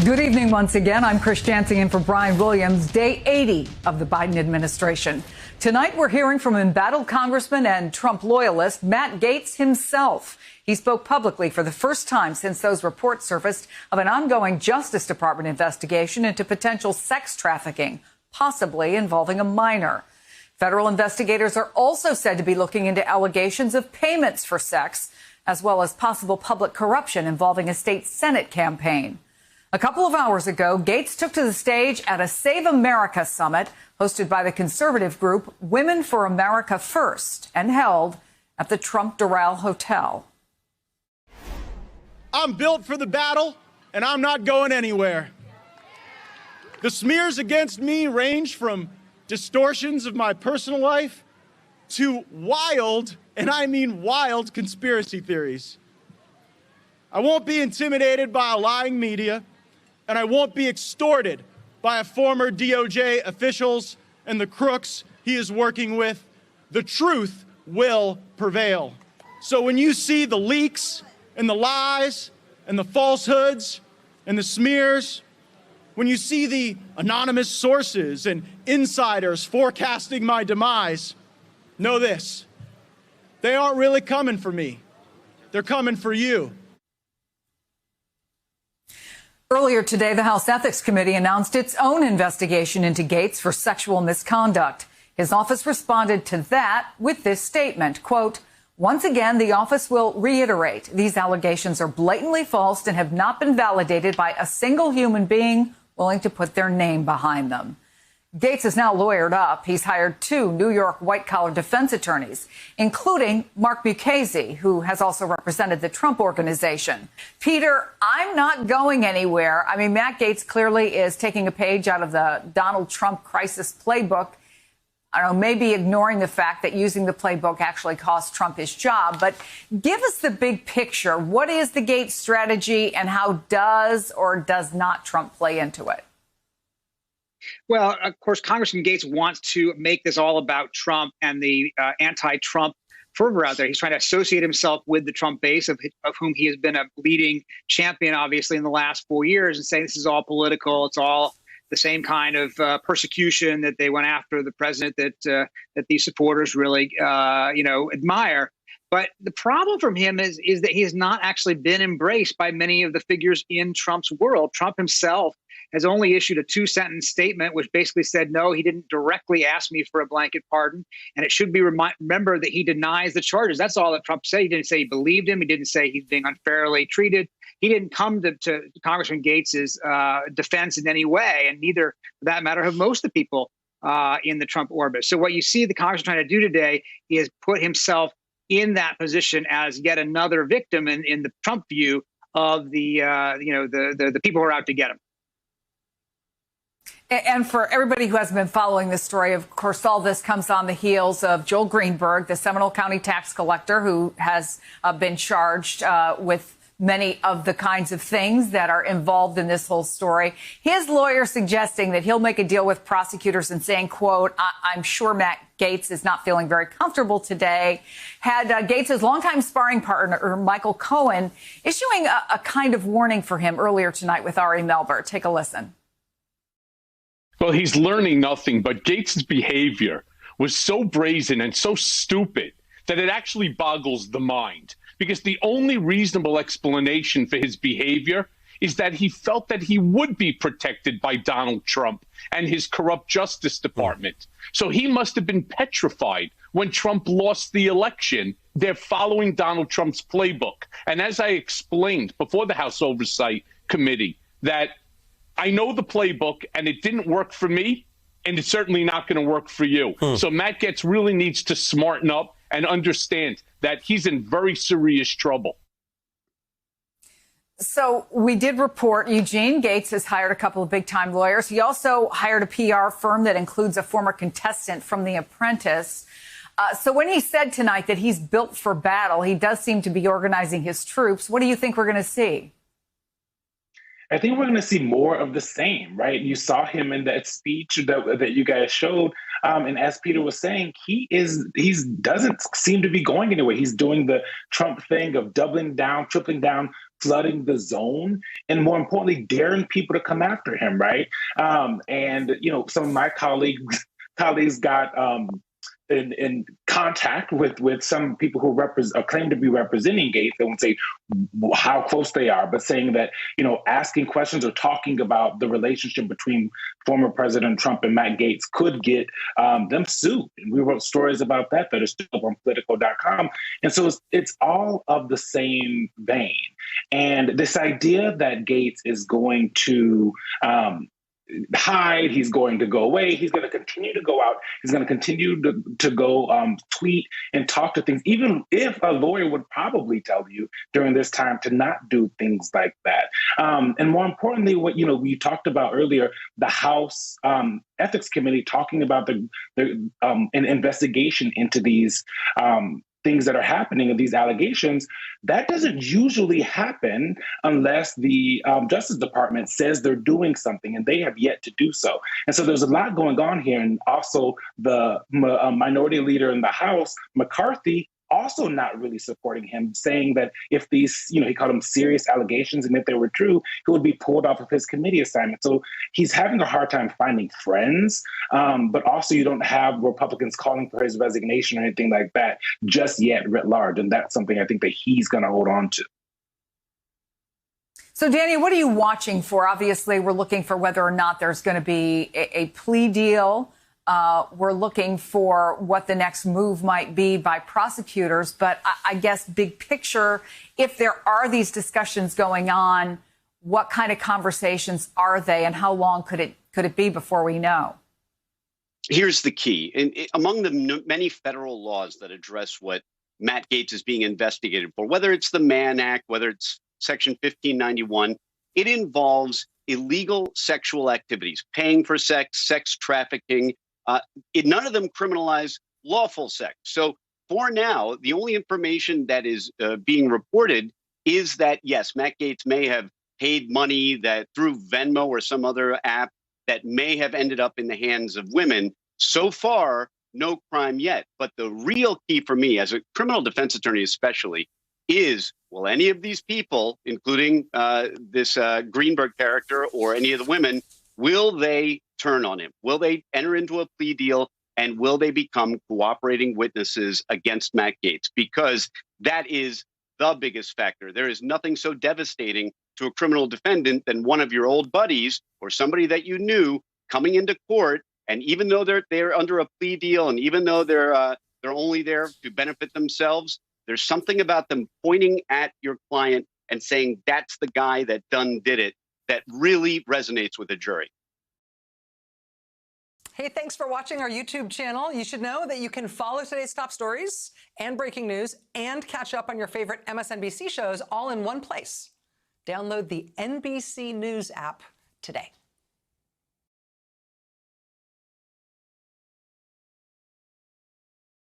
Good evening once again. I'm Chris Jansen in for Brian Williams, day 80 of the Biden administration. Tonight, we're hearing from embattled Congressman and Trump loyalist Matt Gaetz himself. He spoke publicly for the first time since those reports surfaced of an ongoing Justice Department investigation into potential sex trafficking, possibly involving a minor. Federal investigators are also said to be looking into allegations of payments for sex, as well as possible public corruption involving a state Senate campaign. A couple of hours ago, Gaetz took to the stage at a Save America summit hosted by the conservative group Women for America First and held at the Trump Doral Hotel. I'm built for the battle, and I'm not going anywhere. The smears against me range from distortions of my personal life to wild, and I mean wild, conspiracy theories. I won't be intimidated by a lying media, and I won't be extorted by a former DOJ officials and the crooks he is working with. The truth will prevail. So when you see the leaks and the lies and the falsehoods and the smears, when you see the anonymous sources and insiders forecasting my demise, know this: they aren't really coming for me. They're coming for you. Earlier today, the House Ethics Committee announced its own investigation into Gaetz for sexual misconduct. His office responded to that with this statement, quote, "Once again, the office will reiterate these allegations are blatantly false and have not been validated by a single human being willing to put their name behind them." Gaetz is now lawyered up. He's hired 2 New York white-collar defense attorneys, including Mark Mukasey, who has also represented the Trump Organization. Peter, I'm not going anywhere. I mean, Matt Gaetz clearly is taking a page out of the Donald Trump crisis playbook. I don't know, maybe ignoring the fact that using the playbook actually cost Trump his job. But give us the big picture. What is the Gaetz strategy, and how does or does not Trump play into it? Well, of course, Congressman Gaetz wants to make this all about Trump and the anti-Trump fervor out there. He's trying to associate himself with the Trump base, of whom he has been a leading champion, obviously, in the last 4 years, and saying this is all political. It's all the same kind of persecution that they went after the president that these supporters really, admire. But the problem from him is that he has not actually been embraced by many of the figures in Trump's world. Trump himself has only issued a 2-sentence statement, which basically said, no, he didn't directly ask me for a blanket pardon. And it should be remembered that he denies the charges. That's all that Trump said. He didn't say he believed him. He didn't say he's being unfairly treated. He didn't come to Congressman Gaetz's defense in any way. And neither, for that matter, have most of the people in the Trump orbit. So what you see the Congressman trying to do today is put himself in that position as yet another victim in the Trump view of the people who are out to get him. And for everybody who hasn't been following this story, of course, all this comes on the heels of Joel Greenberg, the Seminole County tax collector, who has been charged with many of the kinds of things that are involved in this whole story. His lawyer suggesting that he'll make a deal with prosecutors and saying, quote, I'm sure Matt Gaetz is not feeling very comfortable today. Had Gaetz's longtime sparring partner, Michael Cohen, issuing a kind of warning for him earlier tonight with Ari Melber. Take a listen. Well, he's learning nothing, but Gaetz's behavior was so brazen and so stupid that it actually boggles the mind. Because the only reasonable explanation for his behavior is that he felt that he would be protected by Donald Trump and his corrupt Justice Department. So he must have been petrified when Trump lost the election. They're following Donald Trump's playbook. And as I explained before the House Oversight Committee, that I know the playbook and it didn't work for me, and it's certainly not going to work for you. So Matt Gaetz really needs to smarten up and understand that he's in very serious trouble. So we did report Eugene Gaetz has hired a couple of big-time lawyers. He also hired a PR firm that includes a former contestant from The Apprentice. So when he said tonight that he's built for battle, he does seem to be organizing his troops. What do you think we're going to see? I think we're going to see more of the same, right? You saw him in that speech that you guys showed. And as Peter was saying, he doesn't seem to be going anywhere. He's doing the Trump thing of doubling down, tripling down flooding the zone, and more importantly, daring people to come after him, right? And some of my colleagues got in contact with some people who claim to be representing Gaetz. They won't say how close they are, but saying that, asking questions or talking about the relationship between former President Trump and Matt Gaetz could get them sued. And we wrote stories about that are still up on Politico.com. And so it's all of the same vein. And this idea that Gaetz is going to hide, he's going to go away, he's going to continue to go out, he's going to continue to go tweet and talk to things, even if a lawyer would probably tell you during this time to not do things like that. And more importantly, what we talked about earlier, the House Ethics Committee talking about an investigation into these things that are happening, of these allegations, that doesn't usually happen unless the Justice Department says they're doing something, and they have yet to do so. And so there's a lot going on here. And also the minority leader in the House, McCarthy, also not really supporting him, saying that if these, he called them serious allegations, and if they were true, he would be pulled off of his committee assignment. So he's having a hard time finding friends, but also you don't have Republicans calling for his resignation or anything like that just yet writ large. And that's something I think that he's going to hold on to. So, Danny, what are you watching for? Obviously, we're looking for whether or not there's going to be a plea deal. We're looking for what the next move might be by prosecutors. But I guess big picture, if there are these discussions going on, what kind of conversations are they, and how long could it be before we know? Here's the key. Among the many federal laws that address what Matt Gaetz is being investigated for, whether it's the Mann Act, whether it's Section 1591, it involves illegal sexual activities, paying for sex, sex trafficking. None of them criminalize lawful sex. So for now, the only information that is being reported is that, yes, Matt Gaetz may have paid money that through Venmo or some other app that may have ended up in the hands of women. So far, no crime yet. But the real key for me, as a criminal defense attorney especially, is, will any of these people, including this Greenberg character or any of the women, will they turn on him? Will they enter into a plea deal, and will they become cooperating witnesses against Matt Gaetz? Because that is the biggest factor. There is nothing so devastating to a criminal defendant than one of your old buddies or somebody that you knew coming into court, and even though they're under a plea deal, and even though they're only there to benefit themselves, there's something about them pointing at your client and saying that's the guy that done did it that really resonates with a jury. Hey, thanks for watching our YouTube channel. You should know that you can follow today's top stories and breaking news and catch up on your favorite MSNBC shows all in one place. Download the NBC News app today.